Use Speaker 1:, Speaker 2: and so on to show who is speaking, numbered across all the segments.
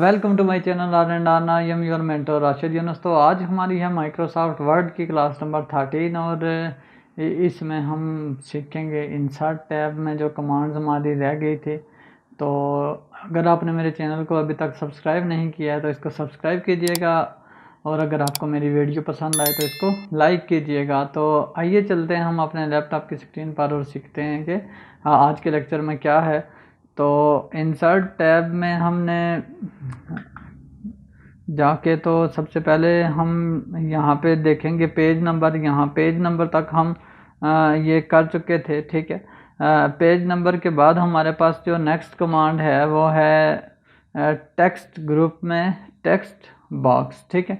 Speaker 1: Welcome to my channel R and R I am your mentor Rashid Yunus. तो आज हमारी है माइक्रोसॉफ्ट वर्ड की क्लास नंबर 13 और इसमें हम सीखेंगे इंसर्ट टैब में जो कमांड्स हमारी रह गई थी। तो अगर आपने मेरे चैनल को अभी तक सब्सक्राइब नहीं किया है तो इसको सब्सक्राइब कीजिएगा और अगर आपको मेरी वीडियो पसंद आए तो इसको लाइक कीजिएगा। तो आइए चलते हैं हम अपने लैपटॉप की स्क्रीन पर और सीखते हैं कि आज के लेक्चर में क्या है। तो इंसर्ट टैब में हमने जाके तो सबसे पहले हम यहाँ पे देखेंगे पेज नंबर। यहाँ पेज नंबर तक हम ये कर चुके थे, ठीक है। पेज नंबर के बाद हमारे पास जो नेक्स्ट कमांड है वो है टेक्स्ट ग्रुप में टेक्स्ट बॉक्स, ठीक है।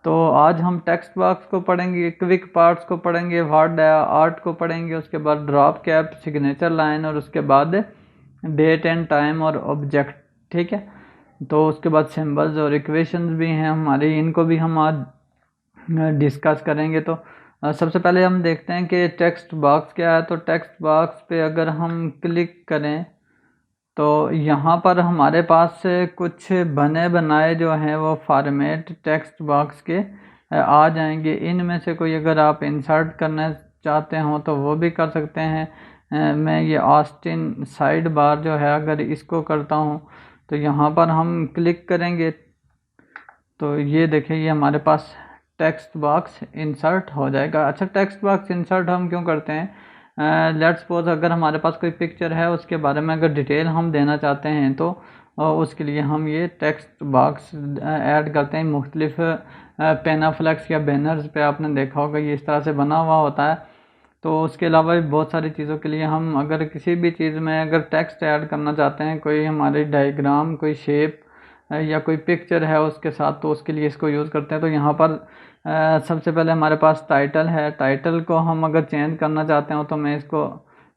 Speaker 1: तो आज हम टेक्स्ट बॉक्स को पढ़ेंगे, क्विक पार्ट्स को पढ़ेंगे, वर्ड आर्ट को पढ़ेंगे, उसके बाद ड्रॉप कैप, सिग्नेचर लाइन और उसके बाद डेट एंड टाइम और ऑब्जेक्ट, ठीक है। तो उसके बाद सिंबल्स और इक्वेशंस भी हैं हमारी, इनको भी हम आज डिस्कस करेंगे। तो सबसे पहले हम देखते हैं कि टेक्स्ट बॉक्स क्या है। तो टेक्स्ट बॉक्स पे अगर हम क्लिक करें तो यहाँ पर हमारे पास कुछ बने बनाए जो हैं वो फॉर्मेट टेक्स्ट बॉक्स के आ जाएंगे। इनमें से कोई अगर आप इंसर्ट करना चाहते हो तो वो भी कर सकते हैं। मैं ये ऑस्टिन साइड बार जो है अगर इसको करता हूँ तो यहाँ पर हम क्लिक करेंगे तो ये देखिए ये हमारे पास टेक्स्ट बॉक्स इंसर्ट हो जाएगा। अच्छा, टेक्स्ट बॉक्स इंसर्ट हम क्यों करते हैं? लेट्स सपोज अगर हमारे पास कोई पिक्चर है उसके बारे में अगर डिटेल हम देना चाहते हैं तो उसके लिए हम ये टेक्स्ट बॉक्स ऐड करते हैं। मुख्तलिफ पेनाफ्लेक्स या बैनर्स पे आपने देखा होगा ये इस तरह से बना हुआ होता है। तो उसके अलावा भी बहुत सारी चीज़ों के लिए हम अगर किसी भी चीज़ में अगर टेक्स्ट ऐड करना चाहते हैं, कोई हमारी डायग्राम, कोई शेप या कोई पिक्चर है उसके साथ, तो उसके लिए इसको यूज़ करते हैं। तो यहाँ पर सबसे पहले हमारे पास टाइटल है। टाइटल को हम अगर चेंज करना चाहते हो तो मैं इसको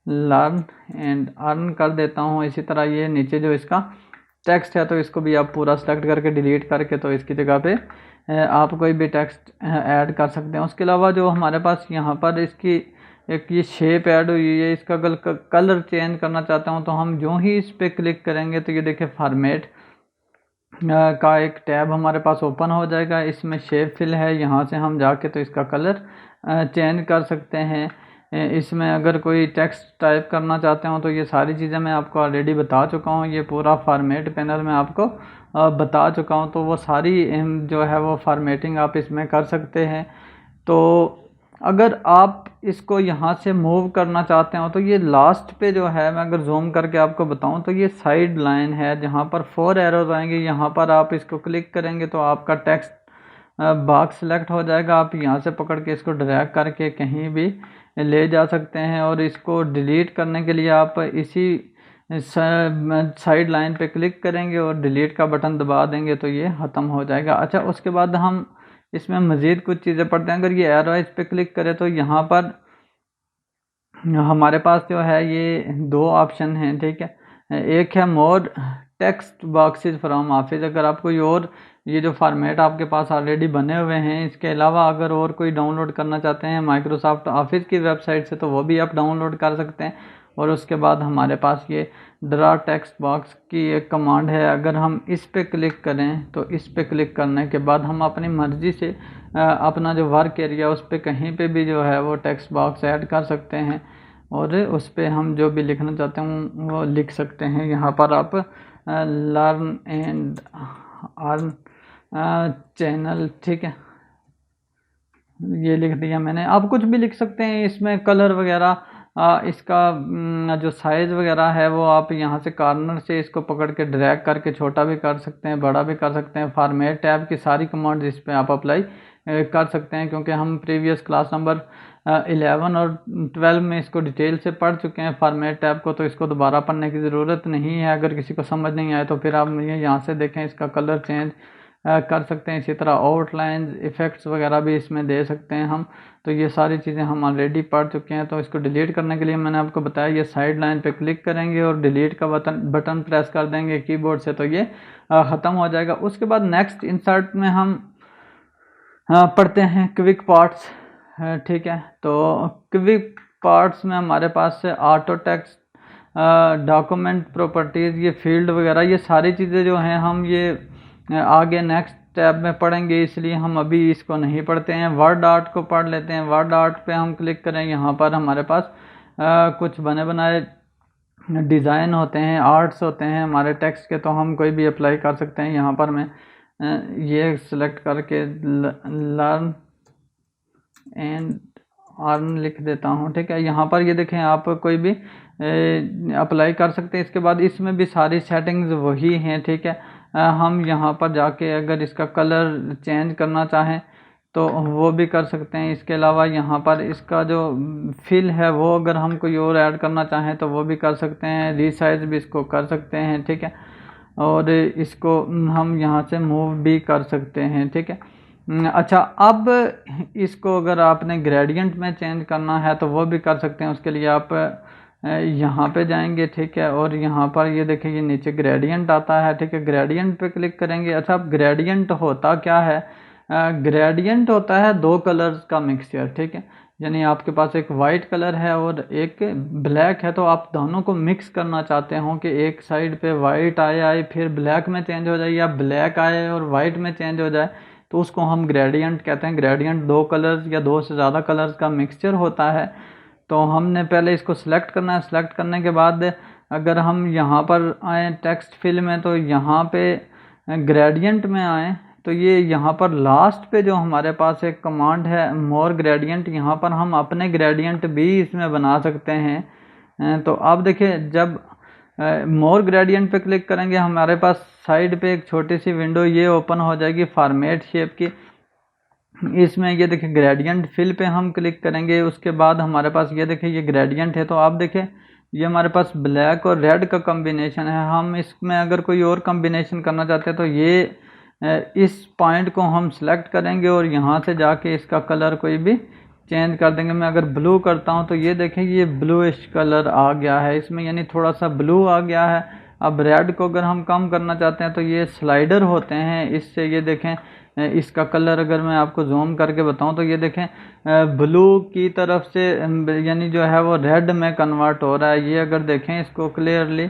Speaker 1: लर्न एंड अर्न कर देता हूँ। इसी तरह ये नीचे जो इसका टेक्स्ट है तो इसको भी आप पूरा सेलेक्ट करके डिलीट करके तो इसकी जगह पे आप कोई भी टेक्स्ट ऐड कर सकते हैं। उसके अलावा जो हमारे पास यहाँ पर इसकी एक ये शेप ऐड हुई है, इसका अगर कलर चेंज करना चाहता हूँ तो हम जो ही इस पर क्लिक करेंगे तो ये देखिए फॉर्मेट का एक टैब हमारे पास ओपन हो जाएगा। इसमें शेप फिल है, यहाँ से हम जाके तो इसका कलर चेंज कर सकते हैं। इसमें अगर कोई टेक्स्ट टाइप करना चाहते हो तो ये सारी चीज़ें मैं आपको ऑलरेडी बता चुका हूँ। ये पूरा फॉर्मेट पैनल में आपको बता चुका हूँ। तो वो सारी जो है वो फॉर्मेटिंग आप इसमें कर सकते हैं। तो अगर आप इसको यहाँ से मूव करना चाहते हो तो ये लास्ट पे जो है, मैं अगर जूम करके आपको बताऊं तो ये साइड लाइन है जहाँ पर 4 एरोज आएंगे। यहाँ पर आप इसको क्लिक करेंगे तो आपका टेक्स्ट बॉक्स सेलेक्ट हो जाएगा। आप यहाँ से पकड़ के इसको ड्रैग करके कहीं भी ले जा सकते हैं और इसको डिलीट करने के लिए आप इसी साइड लाइन पे क्लिक करेंगे और डिलीट का बटन दबा देंगे तो ये ख़त्म हो जाएगा। अच्छा, उसके बाद हम इसमें मज़ीद कुछ चीज़ें पढ़ते हैं। अगर ये एरो इस पे क्लिक करें तो यहाँ पर हमारे पास जो है ये 2 ऑप्शन हैं, ठीक है। एक है मोर टेक्स्ट बॉक्सेस फ्रॉम ऑफिस। अगर आप कोई और ये जो फॉर्मेट आपके पास ऑलरेडी बने हुए हैं, इसके अलावा अगर और कोई डाउनलोड करना चाहते हैं माइक्रोसॉफ्ट ऑफिस की वेबसाइट से तो वो भी आप डाउनलोड कर सकते हैं। और उसके बाद हमारे पास ये ड्रा टेक्स्ट बॉक्स की एक कमांड है। अगर हम इस पे क्लिक करें तो इस पे क्लिक करने के बाद हम अपनी मर्ज़ी से अपना जो वर्क एरिया उस पे कहीं पे भी जो है वो टेक्स्ट बॉक्स ऐड कर सकते हैं और उस पे हम जो भी लिखना चाहते हैं वो लिख सकते हैं। यहाँ पर आप लर्न एंड अर्न चैनल, ठीक है, ये लिख दिया मैंने। आप कुछ भी लिख सकते हैं इसमें, कलर वगैरह, इसका जो साइज़ वगैरह है वो आप यहाँ से कॉर्नर से इसको पकड़ के ड्रैग करके छोटा भी कर सकते हैं, बड़ा भी कर सकते हैं। फॉर्मेट टैब की सारी कमांड्स इस पर आप अप्लाई कर सकते हैं क्योंकि हम प्रीवियस क्लास नंबर 11 और 12 में इसको डिटेल से पढ़ चुके हैं फॉर्मेट टैब को, तो इसको दोबारा पढ़ने की ज़रूरत नहीं है। अगर किसी को समझ नहीं आए तो फिर आप मुझे यहाँ से देखें, इसका कलर चेंज कर सकते हैं। इसी तरह आउटलाइंस, इफ़ेक्ट्स वगैरह भी इसमें दे सकते हैं हम। तो ये सारी चीज़ें हम ऑलरेडी पढ़ चुके हैं। तो इसको डिलीट करने के लिए मैंने आपको बताया ये साइड लाइन पे क्लिक करेंगे और डिलीट का बटन प्रेस कर देंगे कीबोर्ड से तो ये ख़त्म हो जाएगा। उसके बाद नेक्स्ट इंसर्ट में हम पढ़ते हैं क्विक पार्ट्स, ठीक है। तो क्विक पार्ट्स में हमारे पास से ऑटो टेक्स्ट, डॉक्यूमेंट प्रॉपर्टीज़, ये फील्ड वगैरह, ये सारी चीज़ें जो हैं हम ये आगे नेक्स्ट टैब में पढ़ेंगे, इसलिए हम अभी इसको नहीं पढ़ते हैं। वर्ड आर्ट को पढ़ लेते हैं। वर्ड आर्ट पे हम क्लिक करें, यहाँ पर हमारे पास कुछ बने बनाए डिज़ाइन होते हैं, आर्ट्स होते हैं हमारे टेक्स्ट के, तो हम कोई भी अप्लाई कर सकते हैं। यहाँ पर मैं ये सिलेक्ट करके लर्न एंड अर्न लिख देता हूँ, ठीक है। यहाँ पर ये देखें, आप कोई भी अप्लाई कर सकते हैं। इसके बाद इसमें भी सारी सेटिंग्स वही हैं, ठीक है। हम यहाँ पर जाके अगर इसका कलर चेंज करना चाहें तो वो भी कर सकते हैं। इसके अलावा यहाँ पर इसका जो फिल है वो अगर हम कोई और ऐड करना चाहें तो वो भी कर सकते हैं। रीसाइज भी इसको कर सकते हैं, ठीक है। और इसको हम यहाँ से मूव भी कर सकते हैं, ठीक है। अच्छा, अब इसको अगर आपने ग्रेडियंट में चेंज करना है तो वो भी कर सकते हैं। उसके लिए आप यहाँ पे जाएंगे, ठीक है, और यहाँ पर ये देखिए ये नीचे ग्रेडियंट आता है, ठीक है। ग्रेडियंट पे क्लिक करेंगे। अच्छा, अब ग्रेडियंट होता क्या है? ग्रेडियंट होता है दो कलर्स का मिक्सचर, ठीक है। यानी आपके पास एक वाइट कलर है और एक ब्लैक है, तो आप दोनों को मिक्स करना चाहते हो कि एक साइड पे वाइट आए फिर ब्लैक में चेंज हो जाए, या ब्लैक आए और वाइट में चेंज हो जाए, तो उसको हम ग्रेडियंट कहते हैं। ग्रेडियंट दो कलर्स या दो से ज़्यादा कलर्स का मिक्सचर होता है। तो हमने पहले इसको सिलेक्ट करना है। सिलेक्ट करने के बाद अगर हम यहाँ पर आए टेक्स्ट फिल में, तो यहाँ पे ग्रेडियंट में आए तो ये यहाँ पर लास्ट पे जो हमारे पास एक कमांड है मोर ग्रेडियंट, यहाँ पर हम अपने ग्रेडियंट भी इसमें बना सकते हैं। तो आप देखिए, जब मोर ग्रेडियंट पे क्लिक करेंगे हमारे पास साइड पे एक छोटी सी विंडो ये ओपन हो जाएगी फॉर्मेट शेप की। इसमें ये देखिए ग्रेडियंट फिल पे हम क्लिक करेंगे। उसके बाद हमारे पास ये देखिए ये ग्रेडियंट है, तो आप देखें ये हमारे पास ब्लैक और रेड का कॉम्बिनेशन है। हम इसमें अगर कोई और कॉम्बिनेशन करना चाहते हैं तो ये इस पॉइंट को हम सेलेक्ट करेंगे और यहाँ से जाके इसका कलर कोई भी चेंज कर देंगे। मैं अगर ब्लू करता हूँ तो ये देखें ये ब्लूइश कलर आ गया है इसमें, यानी थोड़ा सा ब्लू आ गया है। अब रेड को अगर हम कम करना चाहते हैं तो ये स्लाइडर होते हैं, इससे ये देखें इसका कलर अगर मैं आपको जूम करके बताऊं तो ये देखें ब्लू की तरफ से यानी जो है वो रेड में कन्वर्ट हो रहा है। ये अगर देखें इसको क्लियरली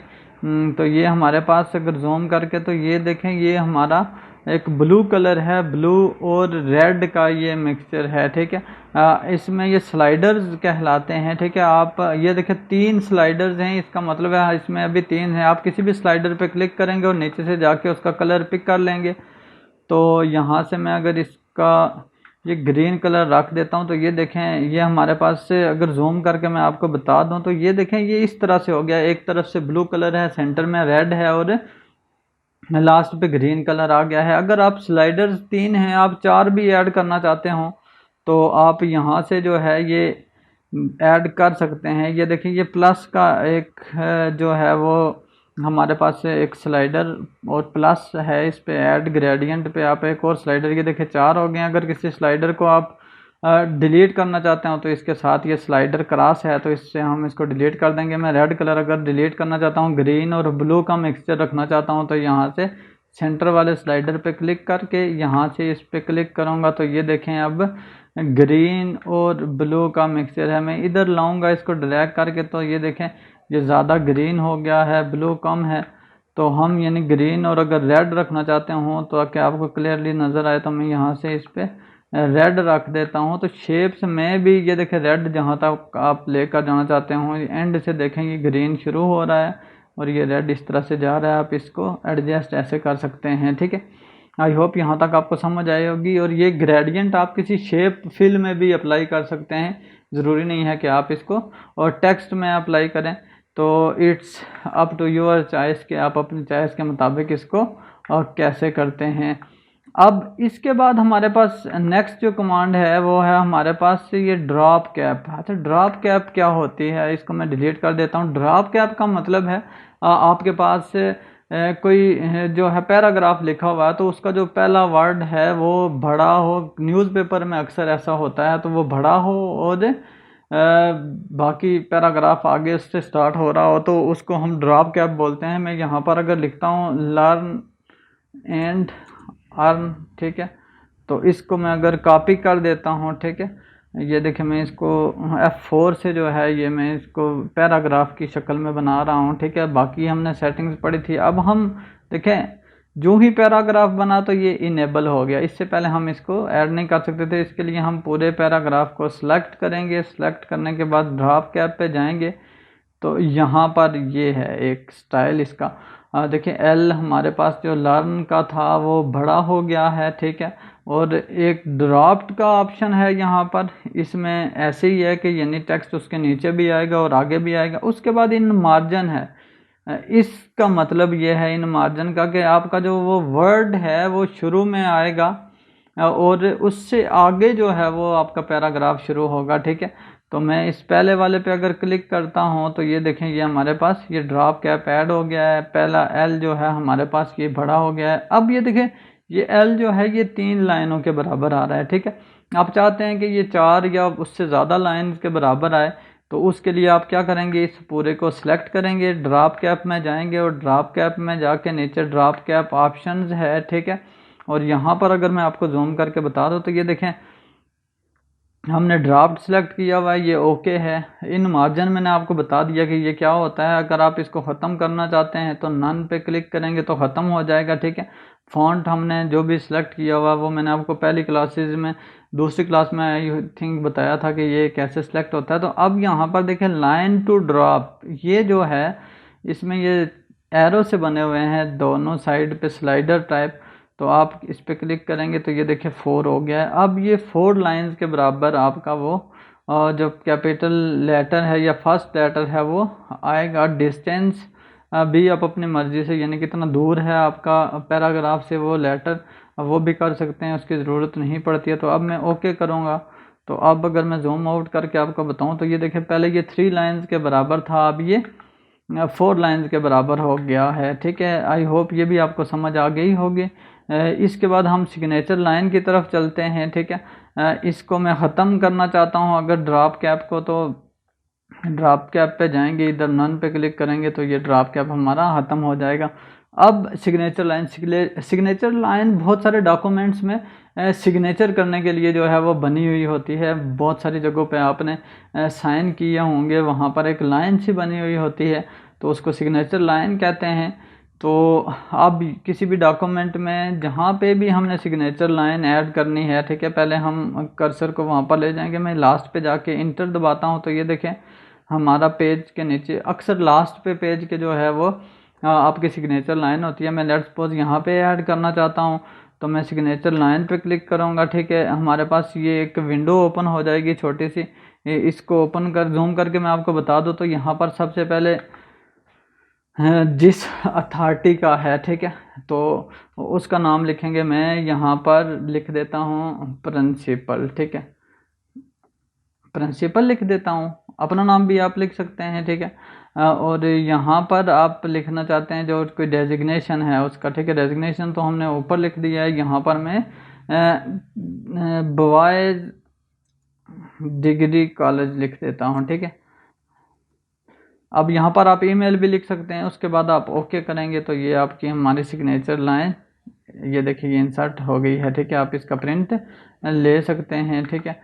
Speaker 1: तो ये हमारे पास अगर जूम करके तो ये देखें ये हमारा एक ब्लू कलर है, ब्लू और रेड का ये मिक्सचर है, ठीक है। इसमें ये स्लाइडर्स कहलाते हैं, ठीक है। आप ये देखें 3 स्लाइडर्स हैं, इसका मतलब है इसमें अभी 3 हैं। आप किसी भी स्लाइडर पे क्लिक करेंगे और नीचे से जाके उसका कलर पिक कर लेंगे। तो यहाँ से मैं अगर इसका ये ग्रीन कलर रख देता हूँ तो ये देखें ये हमारे पास से अगर जूम करके मैं आपको बता दूँ तो ये देखें ये इस तरह से हो गया। एक तरफ से ब्लू कलर है, सेंटर में रेड है और लास्ट पे ग्रीन कलर आ गया है। अगर आप स्लाइडर्स 3 हैं, आप 4 भी ऐड करना चाहते हो तो आप यहाँ से जो है ये ऐड कर सकते हैं। ये देखिए ये प्लस का एक जो है वो हमारे पास एक स्लाइडर और प्लस है, इस पे ऐड ग्रेडियंट पे आप एक और स्लाइडर, ये देखिए 4 हो गए। अगर किसी स्लाइडर को आप डिलीट करना चाहते हो तो इसके साथ ये स्लाइडर क्रॉस है तो इससे हम इसको डिलीट कर देंगे। मैं रेड कलर अगर डिलीट करना चाहता हूँ, ग्रीन और ब्लू का मिक्सचर रखना चाहता हूँ तो यहाँ से सेंटर वाले स्लाइडर पे क्लिक करके यहाँ से इस पे क्लिक करूँगा तो ये देखें अब ग्रीन और ब्लू का मिक्सचर है। मैं इधर लाऊंगा इसको ड्रैग करके तो ये देखें ये ज़्यादा ग्रीन हो गया है, ब्लू कम है। तो हम यानी ग्रीन और अगर रेड रखना चाहते हो तो क्या आपको क्लियरली नज़र आए तो मैं यहाँ से इस पे रेड रख देता हूँ। तो शेप्स में भी ये देखें रेड जहाँ तक आप लेकर जाना चाहते हो एंड से देखें ये ग्रीन शुरू हो रहा है और ये रेड इस तरह से जा रहा है। आप इसको एडजस्ट ऐसे कर सकते हैं, ठीक है। आई होप यहाँ तक आपको समझ आई होगी। और ये ग्रेडियंट आप किसी शेप फिल में भी अप्लाई कर सकते हैं, ज़रूरी नहीं है कि आप इसको और टेक्स्ट में अप्लाई करें। तो it's up to your choice कि आप अपनी चॉइस के मुताबिक इसको और कैसे करते हैं। अब इसके बाद हमारे पास नेक्स्ट जो कमांड है वो है हमारे पास ये ड्रॉप कैप। अच्छा, ड्रॉप कैप क्या होती है, इसको मैं डिलीट कर देता हूँ। ड्रॉप कैप का मतलब है आपके पास कोई जो है पैराग्राफ लिखा हुआ है तो उसका जो पहला वर्ड है वो बड़ा हो, न्यूज़पेपर में अक्सर ऐसा होता है, तो वो बड़ा हो और बाकी पैराग्राफ आगे उससे स्टार्ट हो रहा हो तो उसको हम ड्रॉप कैप बोलते हैं। मैं यहाँ पर अगर लिखता हूँ लर्न एंड अर्न, ठीक है, तो इसको मैं अगर कॉपी कर देता हूँ, ठीक है, ये देखिए मैं इसको F4 से जो है ये मैं इसको पैराग्राफ की शक्ल में बना रहा हूँ, ठीक है। बाकी हमने सेटिंग्स पढ़ी थी। अब हम देखें जो ही पैराग्राफ बना तो ये इनेबल हो गया। इससे पहले हम इसको ऐड नहीं कर सकते थे। इसके लिए हम पूरे पैराग्राफ को सिलेक्ट करेंगे। सिलेक्ट करने के बाद ड्रॉप कैप पे जाएंगे तो यहाँ पर ये है एक स्टाइल इसका। देखिए एल हमारे पास जो लर्न का था वो बड़ा हो गया है, ठीक है। और एक ड्रॉप्ड का ऑप्शन है यहाँ पर, इसमें ऐसे ही है कि यानी टेक्स्ट उसके नीचे भी आएगा और आगे भी आएगा। उसके बाद इन मार्जिन है, इसका मतलब ये है इन मार्जिन का कि आपका जो वो वर्ड है वो शुरू में आएगा और उससे आगे जो है वो आपका पैराग्राफ शुरू होगा, ठीक है। तो मैं इस पहले वाले पे अगर क्लिक करता हूँ तो ये देखें ये हमारे पास ये ड्रॉप कैप ऐड हो गया है। पहला एल जो है हमारे पास ये बड़ा हो गया है। अब ये देखें ये एल जो है ये 3 लाइनों के बराबर आ रहा है, ठीक है। आप चाहते हैं कि ये 4 या उससे ज़्यादा लाइन के बराबर आए, तो उसके लिए आप क्या करेंगे, इस पूरे को सिलेक्ट करेंगे, ड्रॉप कैप में जाएंगे और ड्रॉप कैप में जाके नीचे ड्रॉप कैप ऑप्शंस है, ठीक है। और यहाँ पर अगर मैं आपको जूम करके बता दूँ तो ये देखें हमने ड्राफ्ट सेलेक्ट किया हुआ है, ये ओके है। इन मार्जिन मैंने आपको बता दिया कि ये क्या होता है। अगर आप इसको ख़त्म करना चाहते हैं तो नन पे क्लिक करेंगे तो ख़त्म हो जाएगा, ठीक है। फ़ॉन्ट हमने जो भी सिलेक्ट किया हुआ वो मैंने आपको पहली क्लासेज में, दूसरी क्लास में आई थिंक बताया था कि ये कैसे सिलेक्ट होता है। तो अब यहाँ पर देखें लाइन टू ड्रॉप, ये जो है इसमें ये एरो से बने हुए हैं दोनों साइड पे स्लाइडर टाइप। तो आप इस पर क्लिक करेंगे तो ये देखिए 4 हो गया है। अब ये 4 लाइंस के बराबर आपका वो जो कैपिटल लेटर है या फर्स्ट लेटर है वो आएगा। डिस्टेंस भी आप अपनी मर्ज़ी से, यानी कितना दूर है आपका पैराग्राफ से वो लेटर, वो भी कर सकते हैं, उसकी ज़रूरत नहीं पड़ती है। तो अब मैं ओके करूँगा। तो अब अगर मैं जूम आउट करके आपको बताऊँ तो ये देखिए पहले ये 3 लाइन्स के बराबर था, अब ये 4 लाइन्स के बराबर हो गया है, ठीक है। आई होप ये भी आपको समझ आ गई होगी। इसके बाद हम सिग्नेचर लाइन की तरफ चलते हैं, ठीक है। इसको मैं ख़त्म करना चाहता हूँ अगर ड्रॉप कैप को, तो ड्रॉप कैप पे जाएंगे, इधर नन पे क्लिक करेंगे तो ये ड्रॉप कैप हमारा ख़त्म हो जाएगा। अब सिग्नेचर लाइन बहुत सारे डॉक्यूमेंट्स में सिग्नेचर करने के लिए जो है वो बनी हुई होती है। बहुत सारी जगहों पे आपने साइन किए होंगे, वहाँ पर एक लाइन सी बनी हुई होती है, तो उसको सिग्नेचर लाइन कहते हैं। तो अब किसी भी डॉक्यूमेंट में जहाँ पे भी हमने सिग्नेचर लाइन ऐड करनी है, ठीक है, पहले हम कर्सर को वहाँ पर ले जाएंगे। मैं लास्ट पे जाके इंटर दबाता हूँ तो ये देखें हमारा पेज के नीचे अक्सर लास्ट पे पेज के जो है वो आपकी सिग्नेचर लाइन होती है। मैं लेट्स सपोज यहाँ पे ऐड करना चाहता हूँ तो मैं सिग्नेचर लाइन पे क्लिक करूँगा, ठीक है। हमारे पास ये एक विंडो ओपन हो जाएगी छोटी सी। इसको ओपन कर जूम करके मैं आपको बता दूँ तो यहाँ पर सबसे पहले जिस अथॉरिटी का है, ठीक है, तो उसका नाम लिखेंगे। मैं यहाँ पर लिख देता हूँ प्रिंसिपल, ठीक है, प्रिंसिपल लिख देता हूँ। अपना नाम भी आप लिख सकते हैं, ठीक है। और यहाँ पर आप लिखना चाहते हैं जो कोई डेजिग्नेशन है उसका, ठीक है। डेजिग्नेशन तो हमने ऊपर लिख दिया है। यहाँ पर मैं बॉयज डिग्री कॉलेज लिख देता हूँ, ठीक है। अब यहाँ पर आप ईमेल भी लिख सकते हैं। उसके बाद आप ओके करेंगे तो ये आपकी हमारी सिग्नेचर लाइन, ये देखिए ये इंसर्ट हो गई है, ठीक है। आप इसका प्रिंट ले सकते हैं, ठीक है।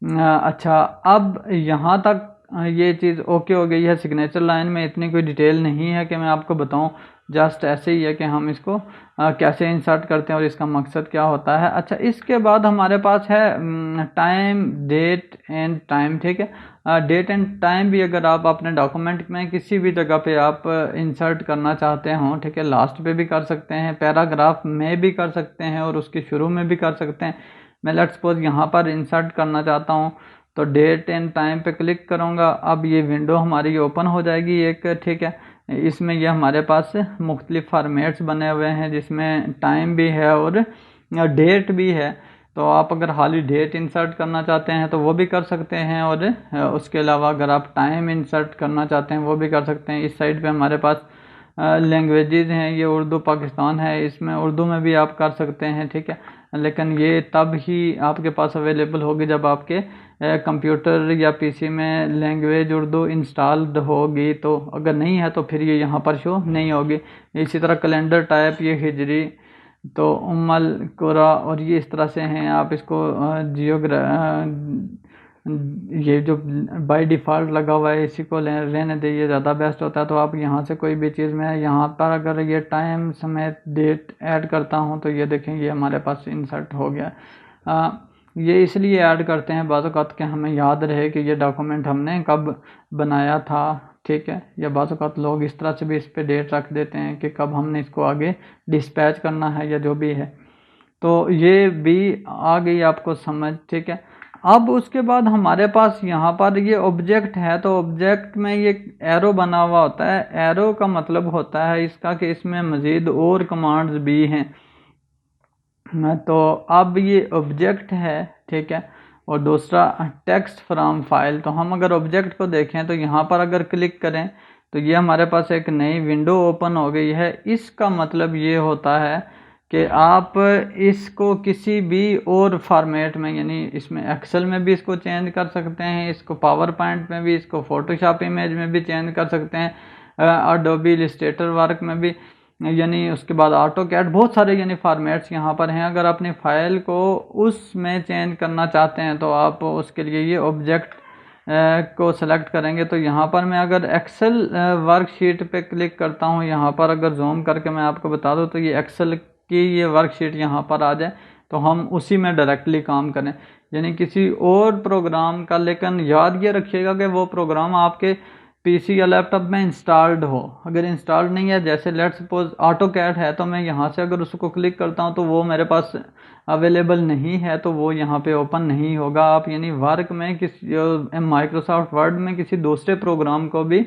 Speaker 1: अच्छा, अब यहाँ तक ये चीज़ ओके हो गई है। सिग्नेचर लाइन में इतनी कोई डिटेल नहीं है कि मैं आपको बताऊँ, जस्ट ऐसे ही है कि हम इसको कैसे इंसर्ट करते हैं और इसका मकसद क्या होता है। अच्छा, इसके बाद हमारे पास है टाइम, डेट एंड टाइम, ठीक है। डेट एंड टाइम भी अगर आप अपने डॉक्यूमेंट में किसी भी जगह पे आप इंसर्ट करना चाहते हो, ठीक है, लास्ट पे भी कर सकते हैं, पैराग्राफ में भी कर सकते हैं और उसके शुरू में भी कर सकते हैं। मैं लेट्स सपोज यहाँ पर इंसर्ट करना चाहता हूँ तो डेट एंड टाइम पे क्लिक करूँगा। अब ये विंडो हमारी ओपन हो जाएगी एक, ठीक है। इसमें ये हमारे पास मुख्तलिफ फॉर्मेट्स बने हुए हैं जिसमें टाइम भी है और डेट भी है। तो आप अगर खाली डेट इंसर्ट करना चाहते हैं तो वो भी कर सकते हैं, और उसके अलावा अगर आप टाइम इंसर्ट करना चाहते हैं वो भी कर सकते हैं। इस साइड पे हमारे पास लैंग्वेजेस हैं, ये उर्दू पाकिस्तान है, इसमें उर्दू में भी आप कर सकते हैं, ठीक है। लेकिन ये तब ही आपके पास अवेलेबल होगी जब आपके कंप्यूटर या पीसी में लैंग्वेज उर्दू इंस्टॉल्ड होगी। तो अगर नहीं है तो फिर ये यहाँ पर शो नहीं होगी। इसी तरह कैलेंडर टाइप, ये हिजरी, तो उम्मल कुरा, और ये इस तरह से हैं। आप इसको ये जो बाय डिफ़ॉल्ट लगा हुआ है इसी को रहने दे, ये ज़्यादा बेस्ट होता है। तो आप यहाँ से कोई भी चीज़ में यहाँ पर अगर ये टाइम समेत डेट ऐड करता हूँ तो ये देखें ये हमारे पास इंसर्ट हो गया। ये इसलिए ऐड करते हैं बाज़ औक़ात के हमें याद रहे कि ये डॉक्यूमेंट हमने कब बनाया था, ठीक है। या बाज़ औक़ात लोग इस तरह से भी इस पर डेट रख देते हैं कि कब हमने इसको आगे डिस्पैच करना है या जो भी है। तो ये भी आ गई आपको समझ, ठीक है। अब उसके बाद हमारे पास यहाँ पर ये ऑब्जेक्ट है, तो ऑब्जेक्ट में ये एरो बना हुआ होता है। एरो का मतलब होता है इसका कि इसमें मज़ीद और कमांड्स भी हैं। तो अब ये ऑब्जेक्ट है, ठीक है। और दूसरा टेक्स्ट फ्रॉम फाइल। तो हम अगर ऑब्जेक्ट को देखें तो यहाँ पर अगर क्लिक करें तो ये हमारे पास एक नई विंडो ओपन हो गई है। इसका मतलब ये होता है कि आप इसको किसी भी और फॉर्मेट में, यानी इसमें एक्सेल में भी इसको चेंज कर सकते हैं, इसको पावर पॉइंट में भी, इसको फोटोशॉप इमेज में भी चेंज कर सकते हैं, एडोबी इलस्ट्रेटर वर्क में भी, यानी उसके बाद ऑटो कैड, बहुत सारे यानी फॉर्मेट्स यहाँ पर हैं। अगर अपनी फ़ाइल को उसमें चेंज करना चाहते हैं तो आप उसके लिए ये ऑब्जेक्ट को सेलेक्ट करेंगे। तो यहाँ पर मैं अगर एक्सेल वर्कशीट पे क्लिक करता हूँ, यहाँ पर अगर जूम करके मैं आपको बता दूँ तो ये एक्सेल की ये वर्कशीट यहाँ पर आ जाए तो हम उसी में डायरेक्टली काम करें, यानी किसी और प्रोग्राम का। लेकिन याद ये रखिएगा कि वो प्रोग्राम आपके पीसी या लैपटॉप में इंस्टॉल्ड हो। अगर इंस्टॉल्ड नहीं है, जैसे लेट सपोज ऑटो कैड है, तो मैं यहाँ से अगर उसको क्लिक करता हूँ तो वो मेरे पास अवेलेबल नहीं है, तो वो यहाँ पे ओपन नहीं होगा। आप यानी वर्क में किसी माइक्रोसॉफ्ट वर्ड में किसी दूसरे प्रोग्राम को भी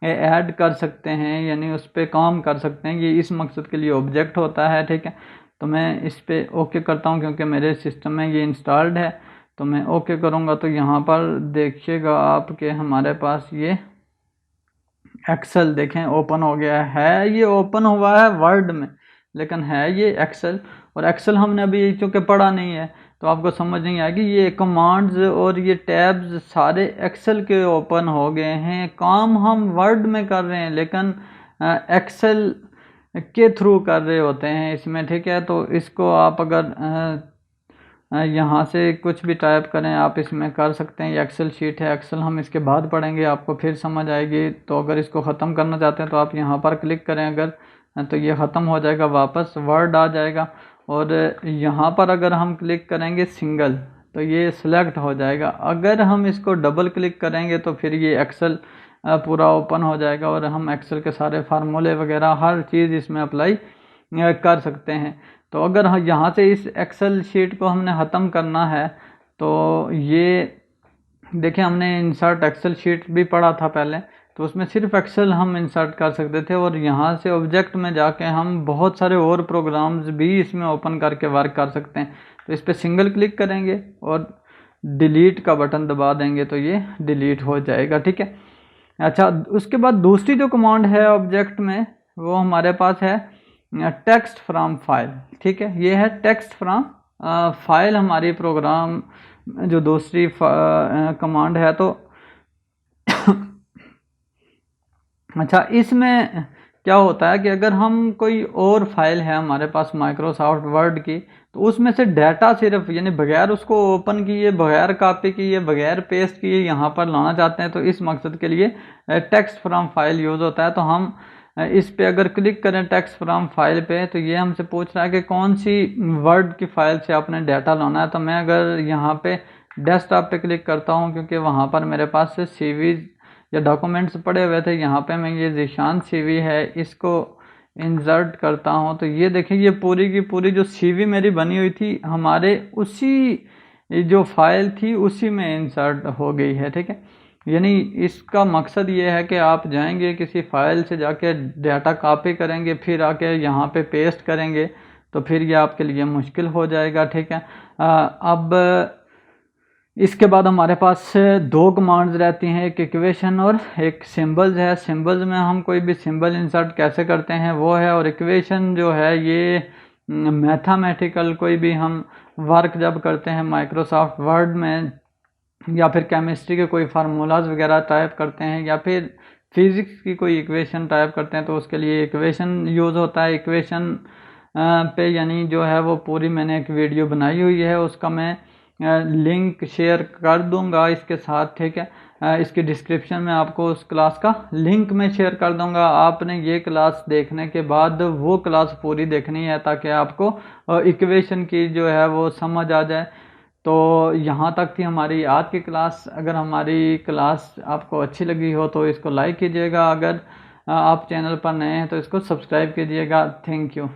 Speaker 1: ऐड कर सकते हैं, यानी उस पर काम कर सकते हैं। ये इस मकसद के लिए ऑब्जेक्ट होता है, ठीक है। तो मैं इस पर ओके करता हूँ क्योंकि मेरे सिस्टम में ये इंस्टॉल्ड है। तो मैं ओके करूँगा तो यहाँ पर देखिएगा आप कि हमारे पास ये एक्सेल देखें ओपन हो गया है। ये ओपन हुआ है वर्ड में, लेकिन है ये एक्सेल। और एक्सेल हमने अभी चूँकि पढ़ा नहीं है तो आपको समझ नहीं आएगी। ये कमांड्स और ये टैब्स सारे एक्सेल के ओपन हो गए हैं। काम हम वर्ड में कर रहे हैं लेकिन एक्सेल के थ्रू कर रहे होते हैं इसमें, ठीक है। तो इसको आप अगर यहाँ से कुछ भी टाइप करें आप इसमें कर सकते हैं। ये एक्सेल शीट है, एक्सेल हम इसके बाद पढ़ेंगे, आपको फिर समझ आएगी। तो अगर इसको ख़त्म करना चाहते हैं तो आप यहाँ पर क्लिक करें अगर, तो ये ख़त्म हो जाएगा, वापस वर्ड आ जाएगा। और यहाँ पर अगर हम क्लिक करेंगे सिंगल तो ये सिलेक्ट हो जाएगा। अगर हम इसको डबल क्लिक करेंगे तो फिर ये एक्सेल पूरा ओपन हो जाएगा और हम एक्सेल के सारे फार्मूले वगैरह हर चीज़ इसमें अप्लाई कर सकते हैं। तो अगर यहाँ से इस एक्सेल शीट को हमने ख़त्म करना है तो ये देखें, हमने इंसर्ट एक्सेल शीट भी पढ़ा था पहले, तो उसमें सिर्फ एक्सेल हम इंसर्ट कर सकते थे। और यहाँ से ऑब्जेक्ट में जाके हम बहुत सारे और प्रोग्राम्स भी इसमें ओपन करके वर्क कर सकते हैं। तो इस पर सिंगल क्लिक करेंगे और डिलीट का बटन दबा देंगे तो ये डिलीट हो जाएगा, ठीक है। अच्छा, उसके बाद दूसरी जो कमांड है ऑब्जेक्ट में वो हमारे पास है टेक्स्ट फ्रॉम फाइल, ठीक है। ये है टेक्स्ट फ्रॉम फाइल हमारी प्रोग्राम जो दूसरी कमांड है। तो अच्छा, इसमें क्या होता है कि अगर हम कोई और फाइल है हमारे पास माइक्रोसॉफ्ट वर्ड की, तो उसमें से डाटा सिर्फ यानी बगैर उसको ओपन किए, बगैर कॉपी किए, बगैर पेस्ट किए यहाँ पर लाना चाहते हैं, तो इस मकसद के लिए टेक्स्ट फ्रॉम फाइल यूज़ होता है। तो हम इस पे अगर क्लिक करें टेक्स्ट फ्रॉम फाइल पे, तो ये हमसे पूछ रहा है कि कौन सी वर्ड की फाइल से आपने डाटा लाना है। तो मैं अगर यहाँ पे डेस्कटॉप पे क्लिक करता हूँ क्योंकि वहाँ पर मेरे पास से सीवीज या डॉक्यूमेंट्स पड़े हुए थे, यहाँ पे मैं ये ज़ीशान सीवी है इसको इंसर्ट करता हूँ। तो ये देखिए, ये पूरी की पूरी जो सीवी मेरी बनी हुई थी हमारे उसी जो फाइल थी उसी में इंसर्ट हो गई है, ठीक है। यानी इसका मकसद ये है कि आप जाएंगे किसी फाइल से जाके डाटा कॉपी करेंगे, फिर आके यहाँ पे पेस्ट करेंगे, तो फिर ये आपके लिए मुश्किल हो जाएगा, ठीक है। अब इसके बाद हमारे पास दो कमांड्स रहती हैं, एक इक्वेशन और एक सिंबल्स है। सिंबल्स में हम कोई भी सिंबल इंसर्ट कैसे करते हैं वो है, और इक्वेशन जो है ये मैथमेटिकल कोई भी हम वर्क जब करते हैं माइक्रोसॉफ्ट वर्ड में, या फिर केमिस्ट्री के कोई फार्मूलाज वगैरह टाइप करते हैं, या फिर फिज़िक्स की कोई इक्वेशन टाइप करते हैं, तो उसके लिए इक्वेशन यूज़ होता है। इक्वेशन पे यानी जो है वो पूरी मैंने एक वीडियो बनाई हुई है, उसका मैं लिंक शेयर कर दूंगा इसके साथ, ठीक है। इसकी डिस्क्रिप्शन में आपको उस क्लास का लिंक मैं शेयर कर दूंगा। आपने ये क्लास देखने के बाद वो क्लास पूरी देखनी है ताकि आपको इक्वेशन की जो है वो समझ आ जाए। तो यहाँ तक थी हमारी आज की क्लास। अगर हमारी क्लास आपको अच्छी लगी हो तो इसको लाइक कीजिएगा, अगर आप चैनल पर नए हैं तो इसको सब्सक्राइब कीजिएगा। Thank you.